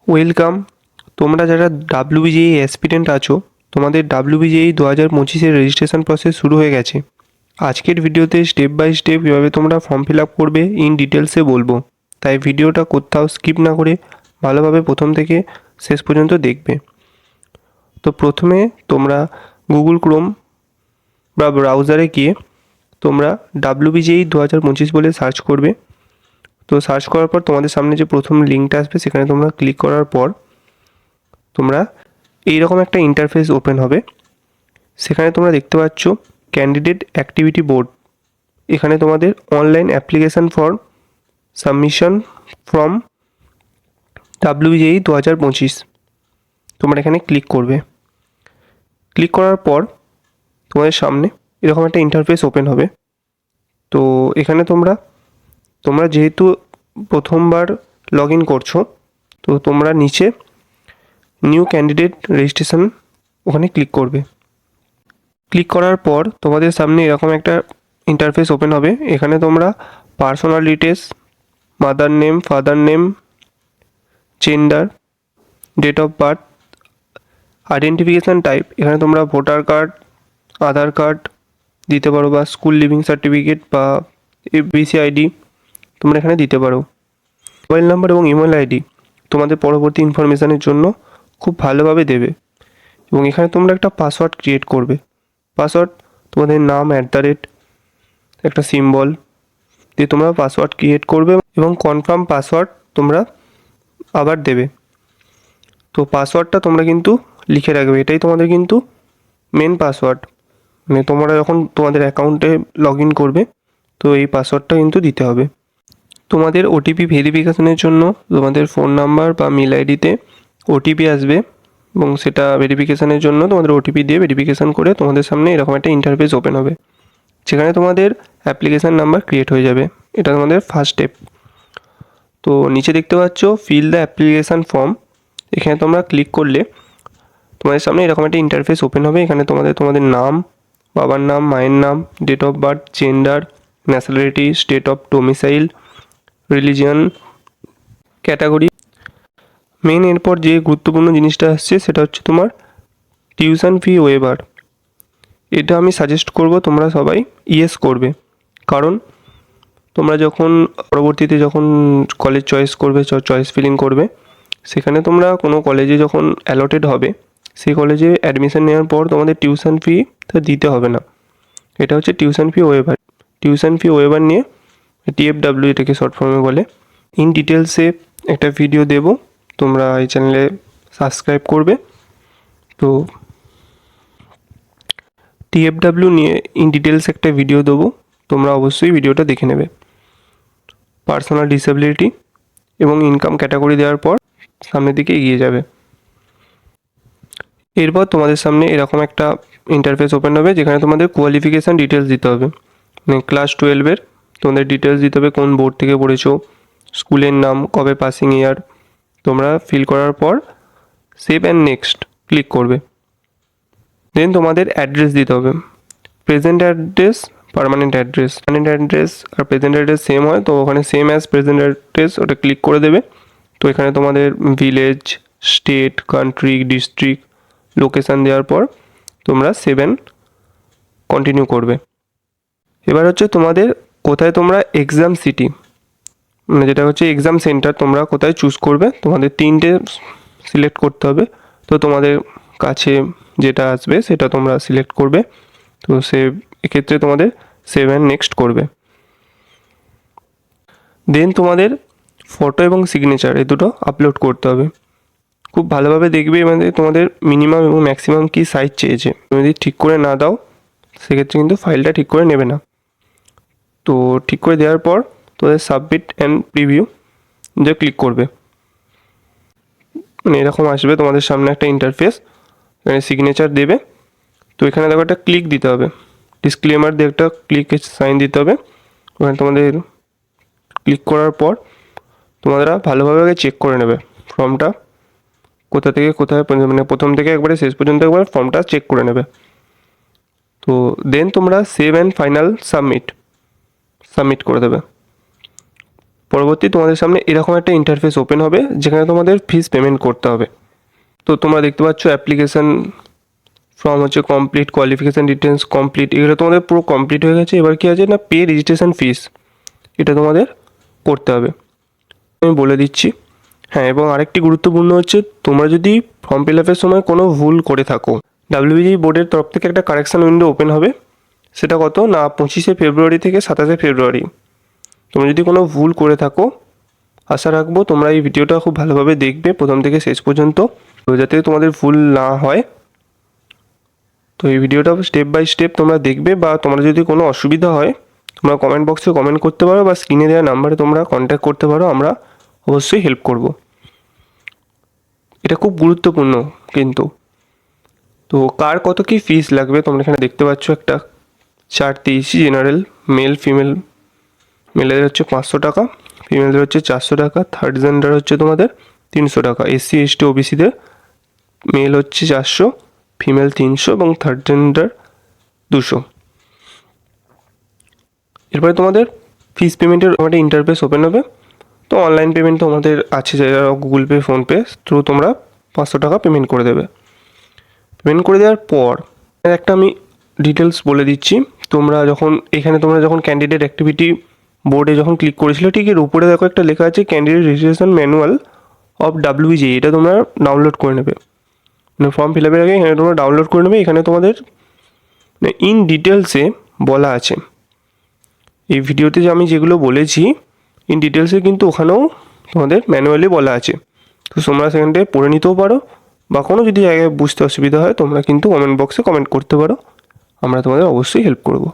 Welcome. তোমরা যারা ডাব্লিউবিজিএই aspirant আছো, তোমাদের ডাব্লিউবিজিএই 2025-এর রেজিস্ট্রেশন প্রসেস শুরু হয়ে গেছে। আজকের ভিডিওতে স্টেপ বাই স্টেপ কীভাবে তোমরা ফর্ম ফিল আপ করবে ইন ডিটেলসে বলবো, তাই ভিডিওটা কোথাও স্কিপ না করে ভালোভাবে প্রথম থেকে শেষ পর্যন্ত দেখবে। তো প্রথমে তোমরা গুগল ক্রোম বা ব্রাউজারে গিয়ে তোমরা ডাব্লিউবিজিএই 2025 বলে সার্চ করবে। তো সার্চ করার পর তোমাদের সামনে যে প্রথম লিঙ্কটা আসবে সেখানে তোমরা ক্লিক করার পর তোমরা এইরকম একটা ইন্টারফেস ওপেন হবে। সেখানে তোমরা দেখতে পাচ্ছ ক্যান্ডিডেট অ্যাক্টিভিটি বোর্ড। এখানে তোমাদের online application for submission from WBJEE 2025 তোমরা এখানে ক্লিক করবে। ক্লিক করার পর তোমাদের সামনে এরকম একটা ইন্টারফেস ওপেন হবে। তো এখানে তোমরা যেহেতু প্রথমবার লগ ইন করছো, তো তোমরা নিচে নিউ ক্যান্ডিডেট রেজিস্ট্রেশন ওখানে ক্লিক করবে। ক্লিক করার পর তোমাদের সামনে এরকম একটা ইন্টারফেস ওপেন হবে। এখানে তোমরা personal details, mother name, father name, gender, date of birth, identification type, এখানে তোমরা ভোটার কার্ড, আধার কার্ড দিতে পারো বা স্কুল লিভিং সার্টিফিকেট বা এবিসি আইডি তোমরা এখানে দিতে পারো। মোবাইল নাম্বার এবং ইমেল আইডি তোমাদের পরবর্তী ইনফরমেশানের জন্য খুব ভালোভাবে দেবে। এবং এখানে তোমরা একটা পাসওয়ার্ড ক্রিয়েট করবে। পাসওয়ার্ড তোমাদের নাম একটা সিম্বল দিয়ে তোমরা পাসওয়ার্ড ক্রিয়েট করবে এবং কনফার্ম পাসওয়ার্ড তোমরা আবার দেবে। তো পাসওয়ার্ডটা তোমরা কিন্তু লিখে রাখবে, এটাই তোমাদের কিন্তু মেন পাসওয়ার্ড। মানে তোমরা যখন তোমাদের অ্যাকাউন্টে লগ ইন করবে তো এই পাসওয়ার্ডটা কিন্তু দিতে হবে। তোমাদের ওটিপি ভেরিফিকেশনের জন্য তোমাদের ফোন নাম্বার বা মেল আইডিতে ওটিপি আসবে এবং সেটা ভেরিফিকেশানের জন্য তোমাদের ওটিপি দিয়ে ভেরিফিকেশান করে তোমাদের সামনে এরকম একটা ইন্টারফেস ওপেন হবে, যেখানে তোমাদের অ্যাপ্লিকেশান নাম্বার ক্রিয়েট হয়ে যাবে। এটা তোমাদের ফার্স্ট স্টেপ। তো নিচে দেখতে পাচ্ছ ফিল দ্য অ্যাপ্লিকেশান ফর্ম। এখানে তোমরা ক্লিক করলে তোমাদের সামনে এরকম একটা ইন্টারফেস ওপেন হবে। এখানে তোমাদের নাম, বাবার নাম, মায়ের নাম, date of birth, gender, nationality, state of domicile, religion, category. মেন এরপর যে গুরুত্বপূর্ণ জিনিসটা আসছে সেটা হচ্ছে তোমার টিউশন ফি ওয়েভার। এটা আমি সাজেস্ট করব তোমরা সবাই ইয়েস করবে, কারণ তোমরা যখন পরবর্তীতে যখন কলেজ চয়েস করবে, চয়েস ফিলিং করবে, সেখানে তোমরা কোনো কলেজে যখন অ্যালটেড হবে সেই কলেজে অ্যাডমিশন নেওয়ার পর তোমাদের টিউশন ফি দিতে হবে না। এটা হচ্ছে tuition fee waiver. Tuition fee waiver নিয়ে টিএফডাব্লিউ এটাকে শর্ট ফর্মে বলে। ইন ডিটেলসে একটা ভিডিও দেব, তোমরা এই চ্যানেলে সাবস্ক্রাইব করবে। তো টিএফডাব্লিউ নিয়ে ইন ডিটেলস একটা ভিডিও দেবো, তোমরা অবশ্যই ভিডিওটা দেখে নেবে। পার্সোনাল ডিসেবিলিটি এবং ইনকাম ক্যাটাগরি দেওয়ার পর সামনের দিকে এগিয়ে যাবে। এরপর তোমাদের সামনে এরকম একটা ইন্টারফেস ওপেন হবে, যেখানে তোমাদের কোয়ালিফিকেশান ডিটেলস দিতে হবে। মানে ক্লাস 12-এর তোমাদের ডিটেলস দিতে হবে, কোন বোর্ড থেকে পড়েছো, স্কুলের নাম, কবে পাসিং ইয়ার। তোমরা ফিল করার পর সেভ অ্যান্ড নেক্সট ক্লিক করবে। দেন তোমাদের অ্যাড্রেস দিতে হবে, present address, permanent address. Permanent address আর প্রেজেন্ট অ্যাড্রেস সেম হয়, তো ওখানে সেম অ্যাজ প্রেজেন্ট অ্যাড্রেস ওটা ক্লিক করে দেবে। তো এখানে তোমাদের village, state, country, district, location দেওয়ার পর তোমরা সেভ অ্যান্ড কন্টিনিউ করবে। এবার হচ্ছে তোমাদের কোথায় তোমরা এক্সাম সিটি, মানে যেটা হচ্ছে এক্সাম সেন্টার তোমরা কোথায় চুজ করবে, তোমাদের 3টে সিলেক্ট করতে হবে। তো তোমাদের কাছে যেটা আসবে সেটা তোমরা সিলেক্ট করবে। তো এক্ষেত্রে তোমাদের সেভ অ্যান্ড নেক্সট করবে। দেন তোমাদের ফটো এবং সিগনেচার এই দুটো আপলোড করতে হবে। খুব ভালোভাবে দেখবে মানে তোমাদের মিনিমাম এবং ম্যাক্সিমাম কী সাইজ চেয়েছে। তুমি যদি ঠিক করে না দাও সেক্ষেত্রে কিন্তু ফাইলটা ঠিক করে নেবে না। তো ঠিক করে দেওয়ার পর তোমাদের সাবমিট অ্যান্ড প্রিভিউ যে ক্লিক করবে, মানে এরকম আসবে তোমাদের সামনে একটা ইন্টারফেস। এখানে সিগনেচার দেবে। তো এখানে দেখো একটা ক্লিক দিতে হবে, ডিসক্লেমার দিয়ে একটা ক্লিক সাইন দিতে হবে। ওখানে তোমাদের ক্লিক করার পর তোমরা ভালোভাবে আগে চেক করে নেবে ফর্মটা কোথা থেকে কোথায়, মানে প্রথম থেকে একবারে শেষ পর্যন্ত একবার ফর্মটা চেক করে নেবে। তো দেন তোমরা সেভ অ্যান্ড ফাইনাল সাবমিট করে দেবে। পরবর্তী তোমাদের সামনে এরকম একটা ইন্টারফেস ওপেন হবে যেখানে তোমাদের ফিস পেমেন্ট করতে হবে। তো তোমরা দেখতে পাচ্ছ অ্যাপ্লিকেশান ফর্ম হচ্ছে কমপ্লিট, কোয়ালিফিকেশান ডিটেলস কমপ্লিট, এগুলো তোমাদের পুরো কমপ্লিট হয়ে গেছে। এবার কী আছে না, পে রেজিস্ট্রেশন ফিস, এটা তোমাদের করতে হবে। আমি বলে দিচ্ছি। হ্যাঁ, এবং আরেকটি গুরুত্বপূর্ণ হচ্ছে, তোমরা যদি ফর্ম ফিল আপের সময় কোনো ভুল করে থাকো, ডাব্লিউবিজি বোর্ডের তরফ থেকে একটা কারেকশান উইন্ডো ওপেন হবে। সেটা কত না, 25শে ফেব্রুয়ারি থেকে 27শে ফেব্রুয়ারি। তোমরা যদি কোনো ভুল করে থাকো, আশা রাখবো তোমরা এই ভিডিওটা খুব ভালোভাবে দেখবে প্রথম থেকে শেষ পর্যন্ত, তো যাতে তোমাদের ভুল না হয়। তো এই ভিডিওটা স্টেপ বাই স্টেপ তোমরা দেখবে, বা তোমরা যদি কোনো অসুবিধা হয় তোমরা কমেন্ট বক্সে কমেন্ট করতে পারো, বা স্ক্রিনে দেওয়া নাম্বারে তোমরা কন্ট্যাক্ট করতে পারো, আমরা অবশ্যই হেল্প করব। এটা খুব গুরুত্বপূর্ণ কিন্তু। তো কার কত কী ফিস লাগবে তোমরা এখানে দেখতে পাচ্ছ একটা চার্ট দিয়েছি। জেনারেল মেল ফিমেল, মেলেদের হচ্ছে 500 টাকা, ফিমেলদের হচ্ছে 400 টাকা, থার্ড জেন্ডার হচ্ছে তোমাদের 300 টাকা, এসসি এসটি ওবিসিদের মেল হচ্ছে 400, ফিমেল 300 এবং থার্ড জেন্ডার 200। এরপরে তোমাদের ফিস পেমেন্টের একটা ইন্টারফেস ওপেন হবে। তো অনলাইন পেমেন্ট তোমাদের আছে, যারা গুগল পে ফোনপে থ্রু তোমরা 500 টাকা পেমেন্ট করে দেবে। পেমেন্ট করে দেওয়ার পর একটা আমি ডিটেলস বলে দিচ্ছি। তোমরা যখন ক্যান্ডিডেট অ্যাক্টিভিটি বোর্ডে যখন ক্লিক করেছিলে, ঠিক এর উপরে দেখো একটা লেখা আছে candidate registration manual of WBG, এটা তোমরা ডাউনলোড করে নেবে। মানে ফর্ম ফিল আপের আগে এখানে তোমরা ডাউনলোড করে নেবে। এখানে তোমাদের ইন ডিটেলসে বলা আছে, এই ভিডিওতে যে আমি যেগুলো বলেছি ইন ডিটেলসে কিন্তু ওখানেও তোমাদের ম্যানুয়ালি বলা আছে। তো তোমরা সেখান থেকে পড়ে নিতেও পারো, বা কোনো যদি জায়গায় বুঝতে অসুবিধা হয় তোমরা কিন্তু কমেন্ট বক্সে কমেন্ট করতে পারো, আমরা তোমাদের অবশ্যই হেল্প করব।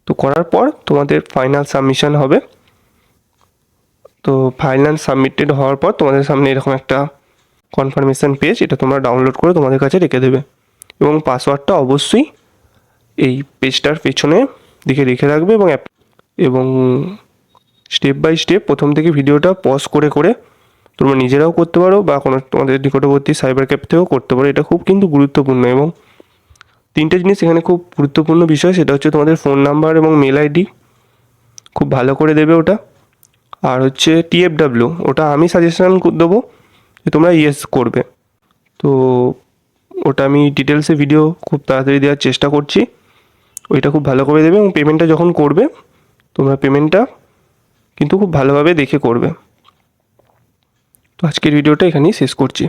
তো করার পর তোমাদের ফাইনাল সাবমিশন হবে। তো ফাইনাল সাবমিটেড হওয়ার পর তোমাদের সামনে এরকম একটা কনফার্মেশন পেজ, এটা তোমরা ডাউনলোড করে তোমাদের কাছে রেখে দেবে, এবং পাসওয়ার্ডটা অবশ্যই এই পেজটার পেছনে দিকে রেখে রাখবে। এবং স্টেপ বাই স্টেপ প্রথম থেকে ভিডিওটা পজ করে করে তোমরা নিজেরাও করতে পারো, বা কোনো তোমাদের নিকটবর্তী সাইবার ক্যাফে থেকেও করতে পারো। এটা খুব কিন্তু গুরুত্বপূর্ণ। এবং 3টে জিনিস এখানে খুব গুরুত্বপূর্ণ বিষয়, সেটা হচ্ছে তোমাদের ফোন নাম্বার এবং মেল আইডি খুব ভালো করে দেবে ওটা। আর হচ্ছে TFW, ওটা আমি সাজেশন দেবো যে তোমরা ইয়েস করবে। তো ওটা আমি ডিটেলসে ভিডিও খুব তাড়াতাড়ি দেওয়ার চেষ্টা করছি। ওইটা খুব ভালো করে দেবে, এবং পেমেন্টটা যখন করবে তোমরা পেমেন্টটা কিন্তু খুব ভালোভাবে দেখে করবে। তো আজকের ভিডিওটা এখানেই শেষ করছি।